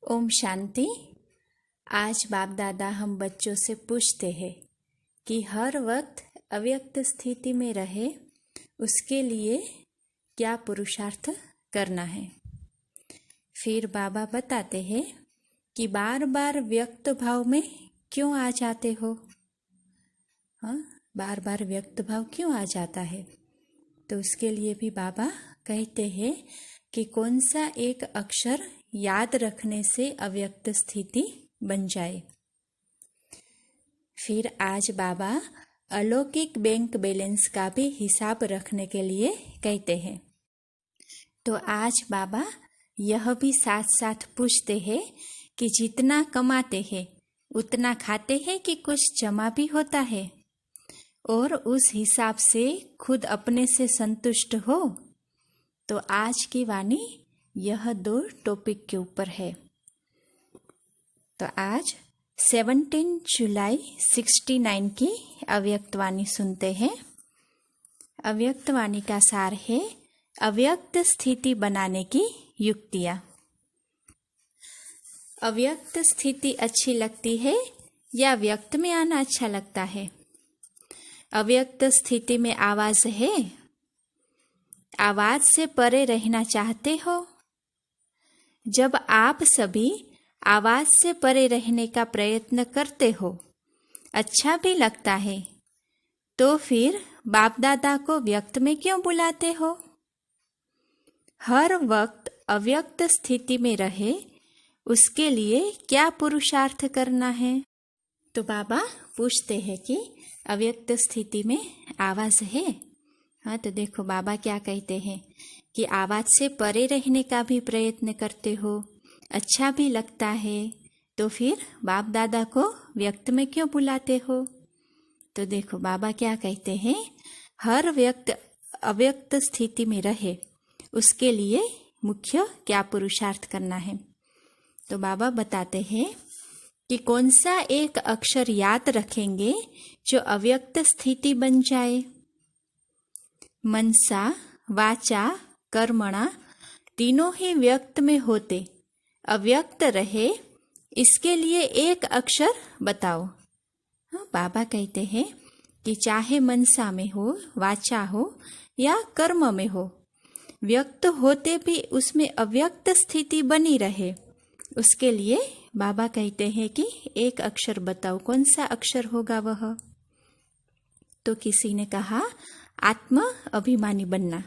ओम शांति। आज बाप दादा हम बच्चों से पूछते हैं कि हर वक्त अव्यक्त स्थिति में रहे उसके लिए क्या पुरुषार्थ करना है। फिर बाबा बताते हैं कि बार बार व्यक्त भाव में क्यों आ जाते हो। हाँ, बार बार व्यक्त भाव क्यों आ जाता है। तो उसके लिए भी बाबा कहते हैं कि कौन सा एक अक्षर याद रखने से अव्यक्त स्थिति बन जाए। फिर आज बाबा अलौकिक बैंक बैलेंस का भी हिसाब रखने के लिए कहते हैं। तो आज बाबा यह भी साथ साथ पूछते हैं कि जितना कमाते हैं उतना खाते हैं कि कुछ जमा भी होता है, और उस हिसाब से खुद अपने से संतुष्ट हो। तो आज की वाणी यह 2 टॉपिक के ऊपर है। तो आज 17 जुलाई 69 की अव्यक्त वाणी सुनते हैं। अव्यक्त वाणी का सार है अव्यक्त स्थिति बनाने की युक्तियां। अव्यक्त स्थिति अच्छी लगती है या व्यक्त में आना अच्छा लगता है। अव्यक्त स्थिति में आवाज है, आवाज से परे रहना चाहते हो। जब आप सभी आवाज से परे रहने का प्रयत्न करते हो, अच्छा भी लगता है, तो फिर बाप दादा को व्यक्त में क्यों बुलाते हो। हर वक्त अव्यक्त स्थिति में रहे उसके लिए क्या पुरुषार्थ करना है। तो बाबा पूछते हैं कि अव्यक्त स्थिति में आवाज है। हाँ, तो देखो बाबा क्या कहते हैं कि आवाज से परे रहने का भी प्रयत्न करते हो, अच्छा भी लगता है, तो फिर बाप दादा को व्यक्त में क्यों बुलाते हो। तो देखो बाबा क्या कहते हैं, हर व्यक्त अव्यक्त स्थिति में रहे उसके लिए मुख्य क्या पुरुषार्थ करना है। तो बाबा बताते हैं कि कौन सा एक अक्षर याद रखेंगे जो अव्यक्त स्थिति बन जाए। मनसा, वाचा, कर्मणा तीनों ही व्यक्त में होते अव्यक्त रहे, इसके लिए एक अक्षर बताओ। हाँ, बाबा कहते हैं कि चाहे मनसा में हो, वाचा हो या कर्म में हो, व्यक्त होते भी उसमें अव्यक्त स्थिति बनी रहे, उसके लिए बाबा कहते हैं कि एक अक्षर बताओ। कौन सा अक्षर होगा वह। तो किसी ने कहा आत्म अभिमानी बनना।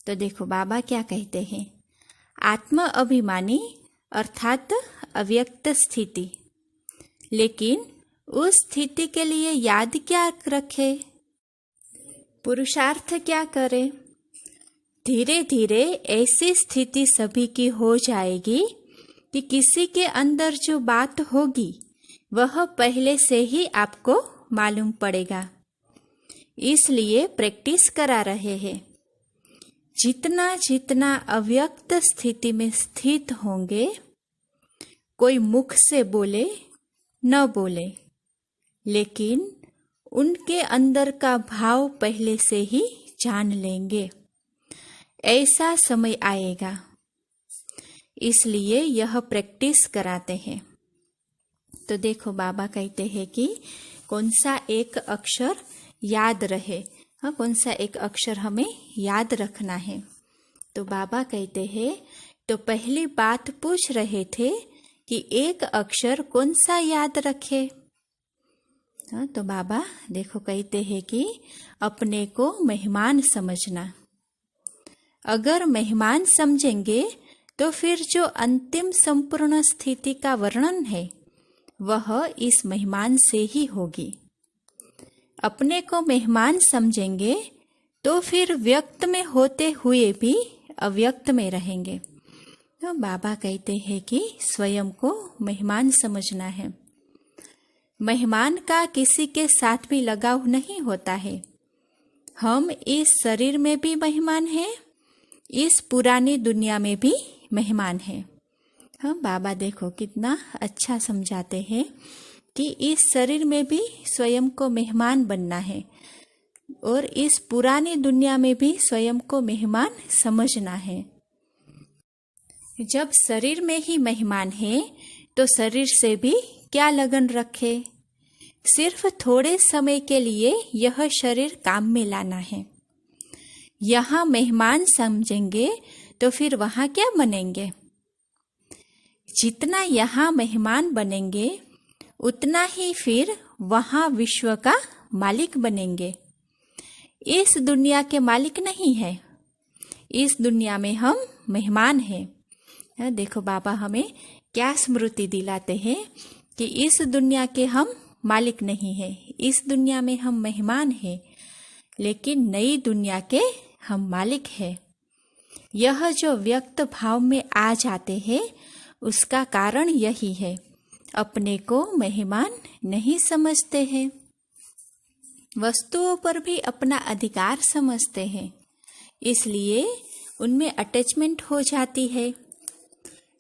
तो देखो बाबा क्या कहते हैं, आत्म अभिमानी अर्थात अव्यक्त स्थिति। लेकिन उस स्थिति के लिए याद क्या रखे, पुरुषार्थ क्या करे। धीरे धीरे ऐसी स्थिति सभी की हो जाएगी कि किसी के अंदर जो बात होगी वह पहले से ही आपको मालूम पड़ेगा। इसलिए प्रैक्टिस करा रहे हैं। जितना जितना अव्यक्त स्थिति में स्थित होंगे, कोई मुख से बोले न बोले, लेकिन उनके अंदर का भाव पहले से ही जान लेंगे। ऐसा समय आएगा, इसलिए यह प्रैक्टिस कराते हैं। तो देखो बाबा कहते हैं कि कौन सा एक अक्षर याद रहे। हाँ, कौन सा एक अक्षर हमें याद रखना है। तो बाबा कहते हैं, तो पहली बात पूछ रहे थे कि एक अक्षर कौन सा याद रखे। हाँ, तो बाबा देखो कहते हैं कि अपने को मेहमान समझना। अगर मेहमान समझेंगे तो फिर जो अंतिम संपूर्ण स्थिति का वर्णन है वह इस मेहमान से ही होगी। अपने को मेहमान समझेंगे तो फिर व्यक्त में होते हुए भी अव्यक्त में रहेंगे। तो बाबा कहते हैं कि स्वयं को मेहमान समझना है। मेहमान का किसी के साथ भी लगाव नहीं होता है। हम इस शरीर में भी मेहमान हैं, इस पुरानी दुनिया में भी मेहमान हैं। हाँ, बाबा देखो कितना अच्छा समझाते हैं कि इस शरीर में भी स्वयं को मेहमान बनना है और इस पुरानी दुनिया में भी स्वयं को मेहमान समझना है। जब शरीर में ही मेहमान है तो शरीर से भी क्या लगन रखे। सिर्फ थोड़े समय के लिए यह शरीर काम में लाना है। यहाँ मेहमान समझेंगे तो फिर वहाँ क्या बनेंगे। जितना यहाँ मेहमान बनेंगे उतना ही फिर वहाँ विश्व का मालिक बनेंगे। इस दुनिया के मालिक नहीं है, इस दुनिया में हम मेहमान हैं। देखो बाबा हमें क्या स्मृति दिलाते हैं कि इस दुनिया के हम मालिक नहीं हैं, इस दुनिया में हम मेहमान हैं, लेकिन नई दुनिया के हम मालिक हैं। यह जो व्यक्त भाव में आ जाते हैं उसका कारण यही है, अपने को मेहमान नहीं समझते हैं, वस्तुओं पर भी अपना अधिकार समझते हैं, इसलिए उनमें अटैचमेंट हो जाती है।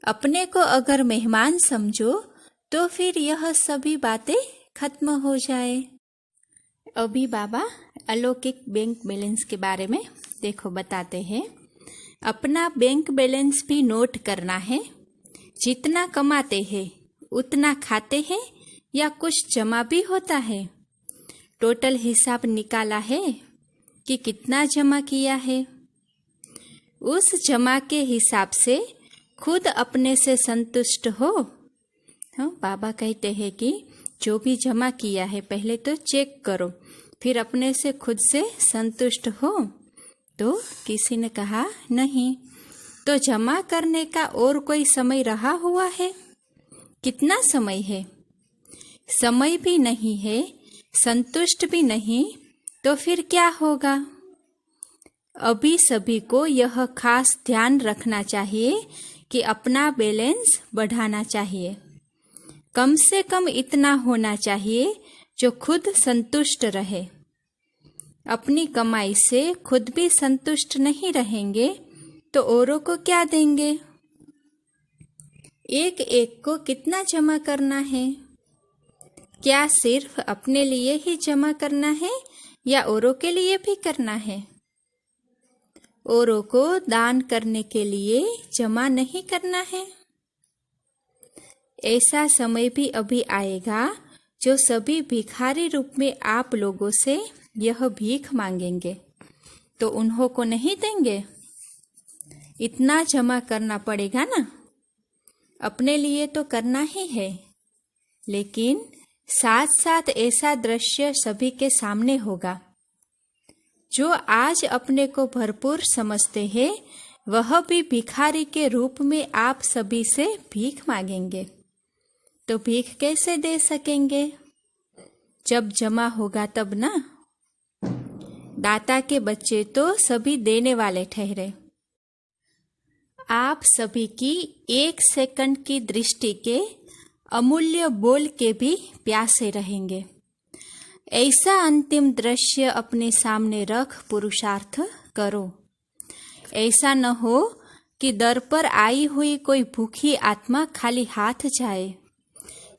अपने को अगर मेहमान समझो तो फिर यह सभी बातें खत्म हो जाए। अभी बाबा अलौकिक बैंक बैलेंस के बारे में देखो बताते हैं। अपना बैंक बैलेंस भी नोट करना है। जितना कमाते हैं उतना खाते हैं या कुछ जमा भी होता है। टोटल हिसाब निकाला है कि कितना जमा किया है। उस जमा के हिसाब से खुद अपने से संतुष्ट हो। हाँ, बाबा कहते हैं कि जो भी जमा किया है पहले तो चेक करो, फिर अपने से खुद से संतुष्ट हो। तो किसी ने कहा नहीं, तो जमा करने का और कोई समय रहा हुआ है? कितना समय है? समय भी नहीं है, संतुष्ट भी नहीं, तो फिर क्या होगा? अभी सभी को यह खास ध्यान रखना चाहिए कि अपना बैलेंस बढ़ाना चाहिए। कम से कम इतना होना चाहिए जो खुद संतुष्ट रहे। अपनी कमाई से खुद भी संतुष्ट नहीं रहेंगे तो औरों को क्या देंगे? एक एक को कितना जमा करना है? क्या सिर्फ अपने लिए ही जमा करना है या औरों के लिए भी करना है? औरों को दान करने के लिए जमा नहीं करना है। ऐसा समय भी अभी आएगा जो सभी भिखारी रूप में आप लोगों से यह भीख मांगेंगे, तो उन्हों को नहीं देंगे। इतना जमा करना पड़ेगा ना। अपने लिए तो करना ही है, लेकिन साथ साथ ऐसा दृश्य सभी के सामने होगा। जो आज अपने को भरपूर समझते हैं वह भी भिखारी के रूप में आप सभी से भीख मांगेंगे। तो भीख कैसे दे सकेंगे? जब जमा होगा तब ना। दाता के बच्चे तो सभी देने वाले ठहरे। आप सभी की एक सेकंड की दृष्टि के अमूल्य बोल के भी प्यासे रहेंगे। ऐसा अंतिम दृश्य अपने सामने रख पुरुषार्थ करो। ऐसा न हो कि दर पर आई हुई कोई भूखी आत्मा खाली हाथ जाए।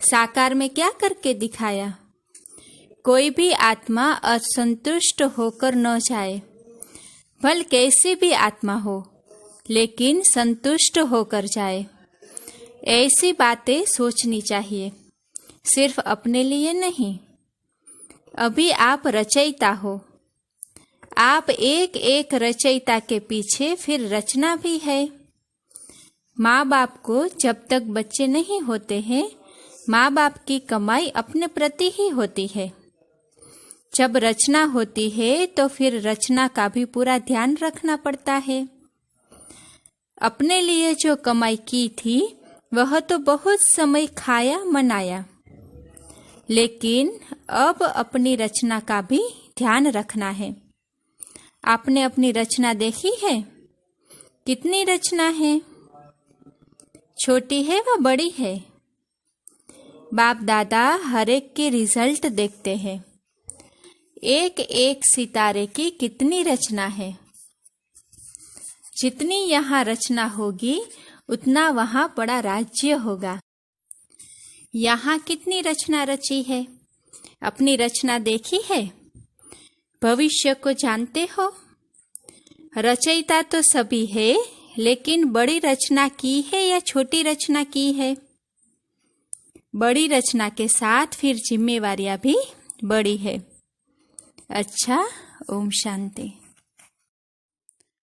साकार में क्या करके दिखाया? कोई भी आत्मा असंतुष्ट होकर न जाए। भले कैसी भी आत्मा हो, लेकिन संतुष्ट होकर जाए। ऐसी बातें सोचनी चाहिए, सिर्फ अपने लिए नहीं। अभी आप रचयिता हो। आप एक एक रचयिता के पीछे फिर रचना भी है। माँ बाप को जब तक बच्चे नहीं होते हैं, माँ बाप की कमाई अपने प्रति ही होती है। जब रचना होती है तो फिर रचना का भी पूरा ध्यान रखना पड़ता है। अपने लिए जो कमाई की थी वह तो बहुत समय खाया मनाया, लेकिन अब अपनी रचना का भी ध्यान रखना है। आपने अपनी रचना देखी है? कितनी रचना है? छोटी है व बड़ी है? बाप दादा हर एक के रिजल्ट देखते हैं। एक एक सितारे की कितनी रचना है। जितनी यहाँ रचना होगी उतना वहाँ बड़ा राज्य होगा। यहाँ कितनी रचना रची है? अपनी रचना देखी है? भविष्य को जानते हो? रचयिता तो सभी है, लेकिन बड़ी रचना की है या छोटी रचना की है? बड़ी रचना के साथ फिर जिम्मेवारियां भी बड़ी है। अच्छा, ओम शांति।